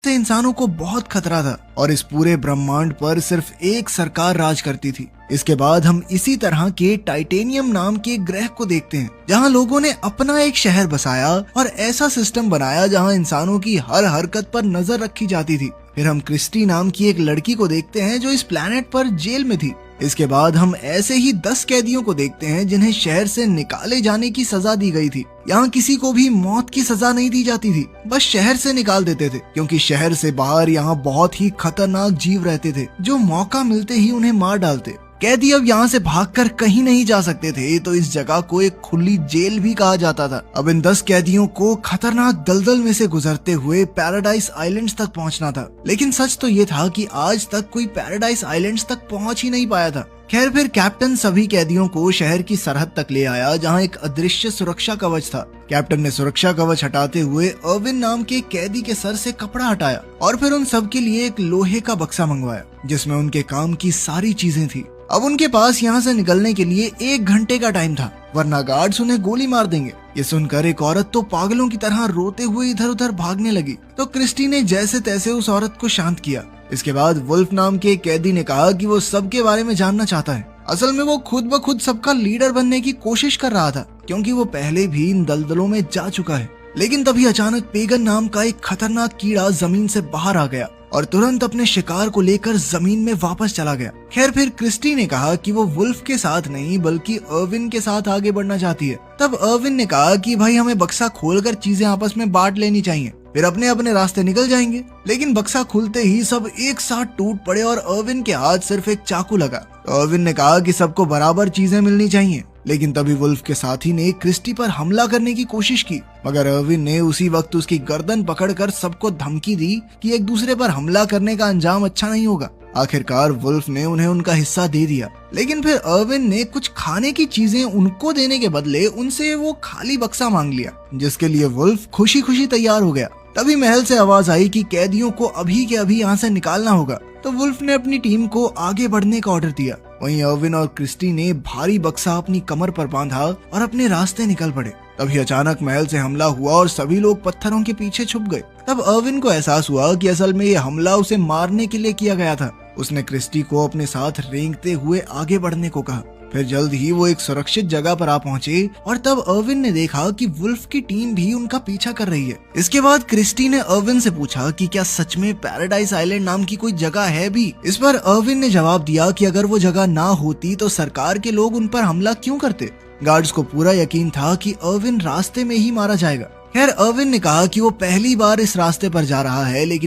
रास्ते इंसानों को बहुत खतरा था और इस पूरे ब्रह्मांड पर सिर्फ एक सरकार राज करती थी। इसके बाद हम इसी तरह के टाइटेनियम नाम के ग्रह को देखते हैं, जहां लोगों ने अपना एक शहर बसाया और ऐसा सिस्टम बनाया जहां इंसानों की हर हरकत पर नजर रखी जाती थी। फिर हम क्रिस्टी नाम की एक लड़की को देखते हैं जो इस प्लेनेट पर जेल में थी। इसके बाद हम ऐसे ही 10 कैदियों को देखते हैं जिन्हें शहर से निकाले जाने की सजा दी गई थी। यहाँ किसी को भी मौत की सजा नहीं दी जाती थी, बस शहर से निकाल देते थे, क्योंकि शहर से बाहर यहाँ बहुत ही खतरनाक जीव रहते थे जो मौका मिलते ही उन्हें मार डालते। कैदी अब यहाँ से भागकर कहीं नहीं जा सकते थे, तो इस जगह को एक खुली जेल भी कहा जाता था। अब इन 10 कैदियों को खतरनाक दलदल में से गुजरते हुए पैराडाइज आइलैंड्स तक पहुंचना था, लेकिन सच तो ये था कि आज तक कोई पैराडाइज आइलैंड्स तक पहुंच ही नहीं पाया था। खैर, फिर कैप्टन सभी कैदियों को शहर की सरहद तक ले आया, जहां एक अदृश्य सुरक्षा कवच था। कैप्टन ने सुरक्षा कवच हटाते हुए अर्विन नाम के कैदी के सर से कपड़ा हटाया और फिर उन सब के लिए एक लोहे का बक्सा मंगवाया, जिसमें उनके काम की सारी चीजें थी। अब उनके पास यहाँ से निकलने के लिए 1 घंटे का टाइम था, वरना गार्ड्स उन्हें गोली मार देंगे। ये सुनकर एक औरत तो पागलों की तरह रोते हुए इधर उधर भागने लगी, तो क्रिस्टी ने जैसे तैसे उस औरत को शांत किया। इसके बाद वुल्फ नाम के कैदी ने कहा कि वो सबके बारे में जानना चाहता है। असल में वो खुद ब खुद सबका लीडर बनने की कोशिश कर रहा था, क्योंकि वो पहले भी इन दलदलों में जा चुका है। लेकिन तभी अचानक पेगन नाम का एक खतरनाक कीड़ा जमीन से बाहर आ गया और तुरंत अपने शिकार को लेकर जमीन में वापस चला गया। खैर, फिर क्रिस्टी ने कहा कि वो वुल्फ के साथ नहीं बल्कि अर्विन के साथ आगे बढ़ना चाहती है। तब अर्विन ने कहा कि भाई हमें बक्सा खोलकर चीजें आपस में बांट लेनी चाहिए, फिर अपने अपने रास्ते निकल जाएंगे। लेकिन बक्सा खुलते ही सब एक साथ टूट पड़े और अर्विन के हाथ सिर्फ एक चाकू लगा। तो अर्विन ने कहा कि सबको बराबर चीजें मिलनी चाहिए। लेकिन तभी वुल्फ के साथी ने क्रिस्टी पर हमला करने की कोशिश की, मगर अर्विन ने उसी वक्त उसकी गर्दन पकड़कर सबको धमकी दी कि एक दूसरे पर हमला करने का अंजाम अच्छा नहीं होगा। आखिरकार वुल्फ ने उन्हें उनका हिस्सा दे दिया, लेकिन फिर अर्विन ने कुछ खाने की चीजें उनको देने के बदले उनसे वो खाली बक्सा मांग लिया, जिसके लिए वुल्फ खुशी खुशी तैयार हो गया। तभी महल से आवाज आई कि कैदियों को अभी के अभी यहाँ से निकालना होगा, तो वुल्फ ने अपनी टीम को आगे बढ़ने का ऑर्डर दिया। वहीं अर्विन और क्रिस्टी ने भारी बक्सा अपनी कमर पर बांधा और अपने रास्ते निकल पड़े। तभी अचानक महल से हमला हुआ और सभी लोग पत्थरों के पीछे छुप गए। तब अर्विन को एहसास हुआ कि असल में ये हमला उसे मारने के लिए किया गया था। उसने क्रिस्टी को अपने साथ रेंगते हुए आगे बढ़ने को कहा। फिर जल्द ही वो एक सुरक्षित जगह पर आ पहुंचे और तब अर्विन ने देखा कि वुल्फ की टीम भी उनका पीछा कर रही है। इसके बाद क्रिस्टी ने अर्विन से पूछा कि क्या सच में पैराडाइज आइलैंड नाम की कोई जगह है भी। इस पर अर्विन ने जवाब दिया कि अगर वो जगह ना होती तो सरकार के लोग उन पर हमला क्यों करते। गार्ड्स को पूरा यकीन था कि अर्विन रास्ते में ही मारा जाएगा। खैर, अर्विन ने कहा कि वो पहली बार इस रास्ते पर जा रहा है, लेकिन